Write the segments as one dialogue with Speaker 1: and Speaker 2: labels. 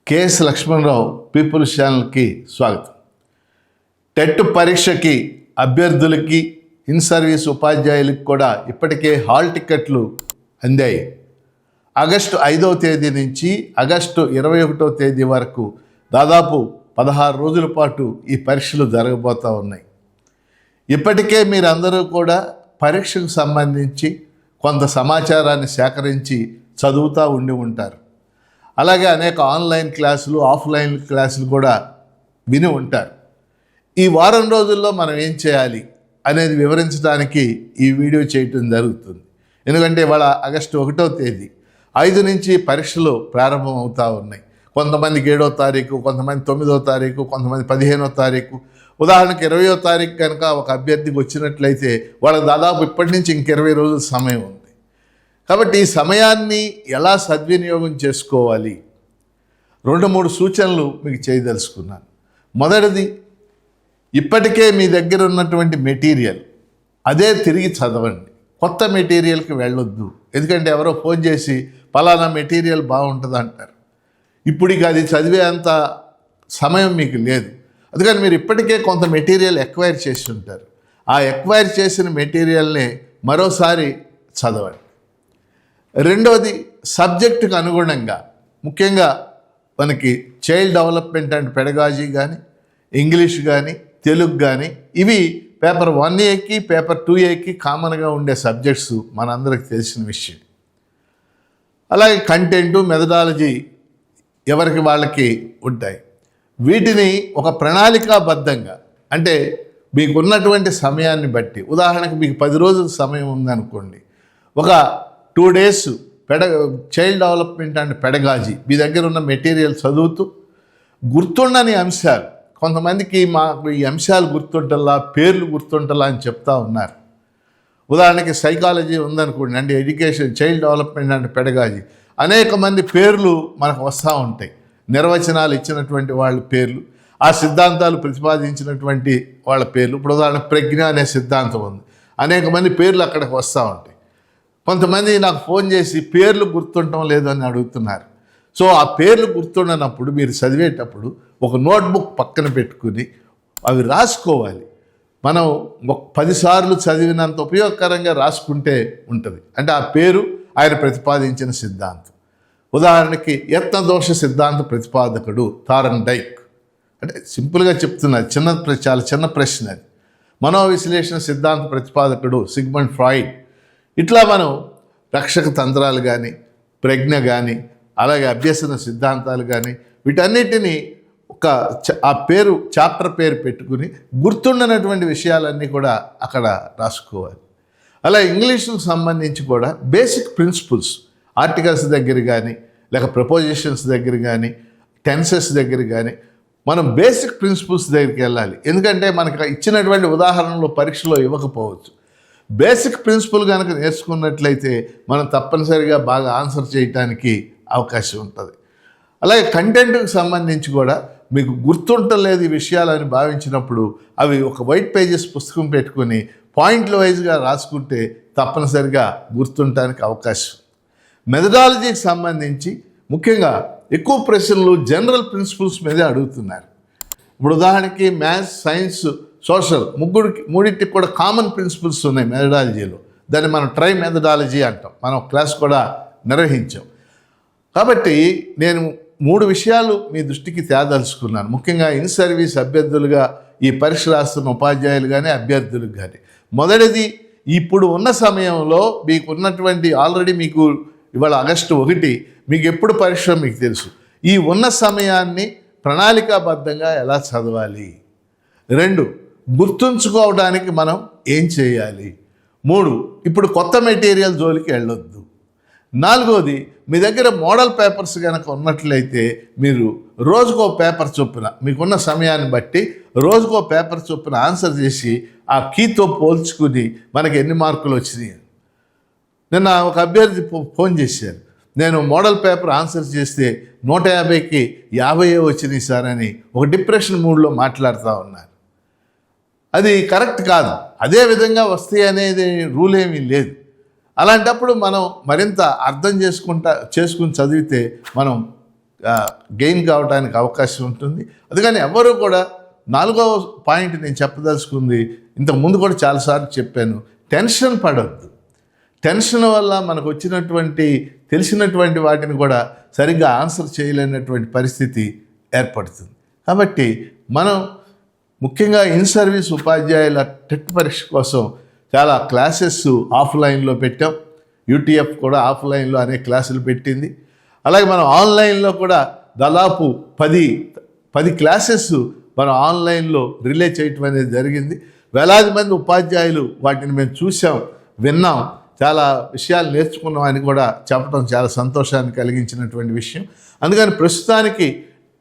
Speaker 1: KS Lakshmanarao peoples ఛానల్కి స్వాగతం. TET పరీక్షకి అభ్యర్థులకి ఇన్ సర్వీస్ ఉపాధ్యాయులకు కూడా ఇప్పటికే హాల్ టికెట్లు అందాయి. ఆగస్టు 5వ తేదీ నుంచి ఆగస్టు 21వ తేదీ వరకు దాదాపు 16 రోజుల పాటు ఈ పరీక్షలు జరగబోతూ ఉన్నాయి. ఇప్పటికే మీరందరూ కూడా పరీక్షకు సంబంధించి కొంత సమాచారాన్ని సేకరించి చదువుతూ ఉండి ఉంటారు. అలాగే అనేక ఆన్లైన్ క్లాసులు, ఆఫ్లైన్ క్లాసులు కూడా విని ఉంటారు. ఈ వారం రోజుల్లో మనం ఏం చేయాలి అనేది వివరించడానికి ఈ వీడియో చేయటం జరుగుతుంది. ఎందుకంటే ఇవాళ ఆగస్టు 1వ తేదీ 5 నుంచి పరీక్షలు ప్రారంభం అవుతూ ఉన్నాయి. కొంతమందికి 7వ తారీఖు, కొంతమంది 9వ తారీఖు, కొంతమంది 15వ తారీఖు. ఉదాహరణకు 20వ తారీఖు కనుక ఒక అభ్యర్థికి వచ్చినట్లయితే వాళ్ళకి దాదాపు ఇప్పటి నుంచి ఇంక 20 రోజుల సమయం ఉంది. కాబట్టి ఈ సమయాన్ని ఎలా సద్వినియోగం చేసుకోవాలి, 2-3 సూచనలు మీకు చేయదలుచుకున్నాను. మొదటిది, ఇప్పటికే మీ దగ్గర ఉన్నటువంటి మెటీరియల్ అదే తిరిగి చదవండి. కొత్త మెటీరియల్కి వెళ్ళొద్దు. ఎందుకంటే ఎవరో ఫోన్ చేసి పలానా మెటీరియల్ బాగుంటుంది అంటారు. ఇప్పుడు అది చదివే అంత సమయం మీకు లేదు. అందుకని మీరు ఇప్పటికే కొంత మెటీరియల్ ఎక్వైర్ చేసి ఉంటారు. ఆ ఎక్వైర్ చేసిన మెటీరియల్ని మరోసారి చదవండి. రెండవది, సబ్జెక్టుకు అనుగుణంగా ముఖ్యంగా మనకి చైల్డ్ డెవలప్మెంట్ అండ్ పెడగాజీ కానీ, ఇంగ్లీష్ కానీ, తెలుగు కానీ, ఇవి పేపర్ 1Aకి పేపర్ 2Aకి కామన్గా ఉండే సబ్జెక్ట్స్ మనందరికి తెలిసిన విషయం. అలాగే కంటెంటు, మెథడాలజీ ఎవరికి వాళ్ళకి ఉంటాయి. వీటిని ఒక ప్రణాళికాబద్ధంగా, అంటే మీకున్నటువంటి సమయాన్ని బట్టి, ఉదాహరణకు మీకు 10 రోజుల సమయం ఉందనుకోండి, ఒక 2 days child development and pedagogy మీ దగ్గర ఉన్న మెటీరియల్ చదువుతూ గుర్తుండని అంశాలు, కొంతమందికి మాకు ఈ అంశాలు గుర్తుంటల్లా, పేర్లు గుర్తుంటల్లా అని చెప్తా ఉన్నారు. ఉదాహరణకి సైకాలజీ ఉందనుకోండి, అంటే education, child development and pedagogy, అనేక మంది పేర్లు మనకు వస్తూ ఉంటాయి. నిర్వచనాలు ఇచ్చినటువంటి వాళ్ళ పేర్లు, ఆ సిద్ధాంతాలు ప్రతిపాదించినటువంటి వాళ్ళ పేర్లు. ఇప్పుడు ఉదాహరణ ప్రజ్ఞ అనే సిద్ధాంతం ఉంది, అనేక మంది పేర్లు అక్కడికి వస్తూ ఉంటాయి. కొంతమంది నాకు ఫోన్ చేసి పేర్లు గుర్తుండటం లేదు అని అడుగుతున్నారు. సో ఆ పేర్లు గుర్తుండనప్పుడు మీరు చదివేటప్పుడు ఒక నోట్బుక్ పక్కన పెట్టుకుని అవి రాసుకోవాలి. మనం 10 సార్లు చదివినంత ఉపయోగకరంగా రాసుకుంటే ఉంటుంది. అంటే ఆ పేరు ఆయన ప్రతిపాదించిన సిద్ధాంతం. ఉదాహరణకి యత్నదోష సిద్ధాంత ప్రతిపాదకుడు థారన్ డైక్, అంటే సింపుల్గా చెప్తున్నారు, చాలా చిన్న ప్రశ్న అది. మనోవిశ్లేషణ సిద్ధాంత ప్రతిపాదకుడు సిగ్మండ్ ఫ్రాయిడ్. ఇట్లా మనం రక్షక తంత్రాలు కానీ, ప్రజ్ఞ కానీ, అలాగే అభ్యసన సిద్ధాంతాలు కానీ, వీటన్నిటినీ ఆ పేరు, చాప్టర్ పేరు పెట్టుకుని గుర్తుండనటువంటి విషయాలన్నీ కూడా అక్కడ రాసుకోవాలి. అలా ఇంగ్లీష్కు సంబంధించి కూడా బేసిక్ ప్రిన్సిపల్స్, ఆర్టికల్స్ దగ్గర కానీ, లేక ప్రపోజిషన్స్ దగ్గర కానీ, టెన్సెస్ దగ్గర కానీ మనం బేసిక్ ప్రిన్సిపల్స్ దగ్గరికి వెళ్ళాలి. ఎందుకంటే మనకు ఇచ్చినటువంటి ఉదాహరణలో పరీక్షలో ఇవ్వకపోవచ్చు. బేసిక్ ప్రిన్సిపల్ కనుక నేర్చుకున్నట్లయితే మనం తప్పనిసరిగా బాగా ఆన్సర్ చేయడానికి అవకాశం ఉంటుంది. అలాగే కంటెంట్కి సంబంధించి కూడా మీకు గుర్తుంటలేదు ఈ విషయాలని భావించినప్పుడు అవి ఒక వైట్ పేజెస్ పుస్తకం పెట్టుకొని పాయింట్ల వైజ్గా రాసుకుంటే తప్పనిసరిగా గుర్తుండటానికి అవకాశం. మెథడాలజీకి సంబంధించి ముఖ్యంగా ఎక్కువ ప్రశ్నలు జనరల్ ప్రిన్సిపల్స్ మీదే అడుగుతున్నారు. ఇప్పుడు ఉదాహరణకి మ్యాథ్స్, సైన్స్, సోషల్ మూడింటికి కూడా కామన్ ప్రిన్సిపల్స్ ఉన్నాయి మెథడాలజీలో. దాన్ని మనం ట్రై మెథడాలజీ అంటాం. మనం క్లాస్ కూడా నిర్వహించాం. కాబట్టి నేను 3 విషయాలు మీ దృష్టికి తేదలుచుకున్నాను. ముఖ్యంగా ఇన్ సర్వీస్ అభ్యర్థులుగా ఈ పరీక్ష రాస్తున్న ఉపాధ్యాయులు కానీ, అభ్యర్థులకు కానీ. మొదటిది, ఇప్పుడు ఉన్న సమయంలో మీకు ఉన్నటువంటి ఆల్రెడీ మీకు ఇవాళ ఆగస్టు 1, మీకు ఎప్పుడు పరీక్ష మీకు తెలుసు. ఈ ఉన్న సమయాన్ని ప్రణాళికాబద్ధంగా ఎలా చదవాలి. 2, గుర్తుంచుకోవడానికి మనం ఏం చేయాలి. 3, ఇప్పుడు కొత్త మెటీరియల్ జోలికి వెళ్ళొద్దు. 4వది, మీ దగ్గర మోడల్ పేపర్స్ కనుక ఉన్నట్లయితే మీరు రోజుకో పేపర్ చొప్పున, మీకున్న సమయాన్ని బట్టి రోజుకో పేపర్ చొప్పున ఆన్సర్ చేసి ఆ కీతో పోల్చుకుని మనకి ఎన్ని మార్కులు వచ్చినాయి. నిన్న ఒక అభ్యర్థి ఫోన్ చేశారు, నేను మోడల్ పేపర్ ఆన్సర్ చేస్తే 150కి 50 వచ్చినాయి సార్ అని ఒక డిప్రెషన్ మూడ్లో మాట్లాడుతూ ఉన్నారు. అది కరెక్ట్ కాదు. అదే విధంగా వస్తాయి అనేది రూల్ ఏమీ లేదు. అలాంటప్పుడు మనం మరింత అర్థం చేసుకుని చదివితే మనం గెయిన్ కావడానికి అవకాశం ఉంటుంది. అందుకని ఎవరు కూడా 4వ పాయింట్ నేను చెప్పదలుచుకుంది, ఇంతకు ముందు కూడా చాలాసార్లు చెప్పాను, టెన్షన్ పడొద్దు. టెన్షన్ వల్ల మనకు వచ్చినటువంటి తెలిసినటువంటి వాటిని కూడా సరిగ్గా ఆన్సర్ చేయలేనటువంటి పరిస్థితి ఏర్పడుతుంది. కాబట్టి మనం ముఖ్యంగా ఇన్ సర్వీస్ ఉపాధ్యాయుల టెట్ పరీక్ష కోసం చాలా క్లాసెస్ ఆఫ్లైన్లో పెట్టాం. యూటీఎఫ్ కూడా ఆఫ్లైన్లో అనేక క్లాసులు పెట్టింది. అలాగే మనం ఆన్లైన్లో కూడా దాదాపు 10 క్లాసెస్ మనం ఆన్లైన్లో రిలే చేయటం అనేది జరిగింది. వేలాది మంది ఉపాధ్యాయులు వాటిని మేము చూసాం, విన్నాం, చాలా విషయాలు నేర్చుకున్నాం అని కూడా చెప్పడం చాలా సంతోషాన్ని కలిగించినటువంటి విషయం. అందుకని ప్రస్తుతానికి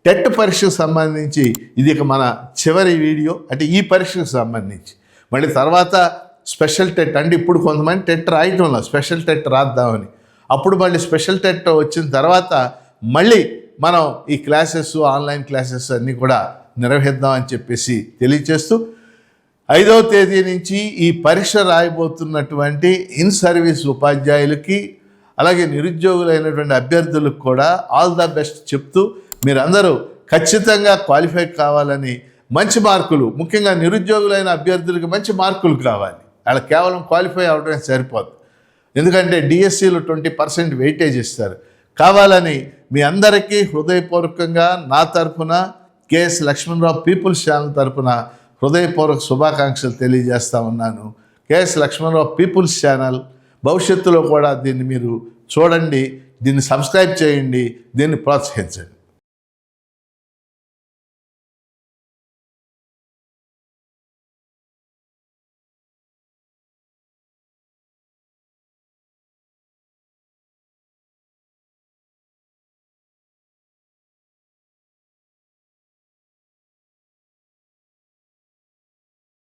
Speaker 1: టెట్ పరీక్షకు సంబంధించి ఇది ఇక మన చివరి వీడియో. అంటే ఈ పరీక్షకు సంబంధించి మళ్ళీ తర్వాత స్పెషల్ టెట్, అంటే ఇప్పుడు కొంతమంది టెట్ రాయటంలో స్పెషల్ టెట్ రాద్దామని, అప్పుడు మళ్ళీ స్పెషల్ టెట్ వచ్చిన తర్వాత మళ్ళీ మనం ఈ క్లాసెస్ ఆన్లైన్ క్లాసెస్ అన్నీ కూడా నిర్వహిద్దామని చెప్పేసి తెలియచేస్తూ 5వ తేదీ నుంచి ఈ పరీక్ష రాయబోతున్నటువంటి ఇన్ సర్వీస్ ఉపాధ్యాయులకి అలాగే నిరుద్యోగులైనటువంటి అభ్యర్థులకు కూడా ఆల్ ద బెస్ట్ చెప్తూ మీరందరూ ఖచ్చితంగా క్వాలిఫై కావాలని, మంచి మార్కులు, ముఖ్యంగా నిరుద్యోగులైన అభ్యర్థులకి మంచి మార్కులు కావాలి. వాళ్ళ కేవలం క్వాలిఫై అవడమే సరిపోదు, ఎందుకంటే డిఎస్సిలో 20% వెయిటేజ్ ఇస్తారు. కావాలని మీ అందరికీ హృదయపూర్వకంగా నా తరఫున కెఎస్ లక్ష్మణరావు పీపుల్స్ ఛానల్ తరఫున హృదయపూర్వక శుభాకాంక్షలు తెలియజేస్తా ఉన్నాను. కెఎస్ లక్ష్మణరావు పీపుల్స్ ఛానల్ భవిష్యత్తులో కూడా దీన్ని మీరు చూడండి, దీన్ని సబ్స్క్రైబ్ చేయండి, దీన్ని ప్రోత్సహించండి.